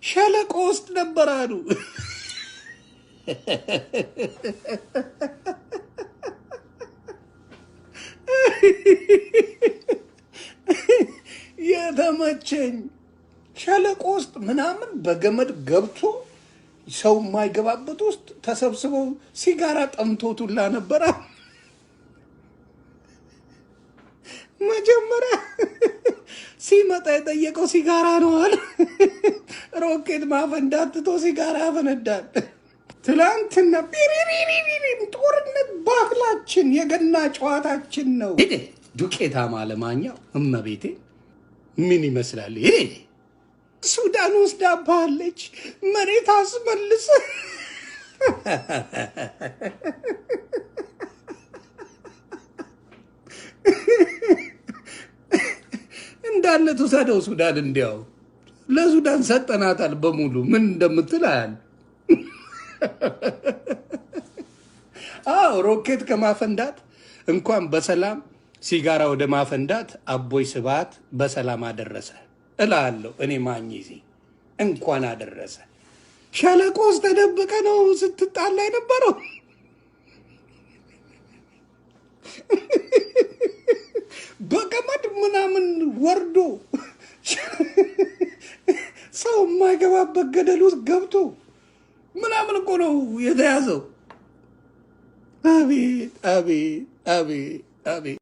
ሸለቆ ውስጥ ነበር አሉ። የተመቸኝ ሸለቆ ውስጥ ምናምን በገመድ ገብቶ ሰው የማይገባበት ውስጥ ተሰብስበው ሲጋራ ጠምቶቱላ ነበረ። መጀመሪያ ሲመጣ የጠየቀው ሲጋራ ነው አለ። ሮኬት ማፈንዳት ትቶ ሲጋራ ያፈነዳል። ትላንትና ጦርነት ባህላችን የገና ጨዋታችን ነው። ዱቄታማ ለማኛው እመቤቴ ምን ይመስላል? ሱዳን ወስዳባለች መሬት አስመልስ። እንዳለ ትውሰደው ሱዳን። እንዲያው ለሱዳን ሰጠናታል በሙሉ። ምን እንደምትል አያል። አዎ ሮኬት ከማፈንዳት እንኳን በሰላም ሲጋራ ወደ ማፈንዳት አቦይ ስብሃት በሰላም አደረሰ እላለሁ። እኔ ማኝዚ እንኳን አደረሰ። ሸለቆ ውስጥ ተደብቀ ነው ስትጣላ የነበረው። በገመድ ምናምን ወርዶ ሰው የማይገባበት ገደል ውስጥ ገብቶ ምናምን እኮ ነው የተያዘው። አቤት አቤት አቤት አቤት!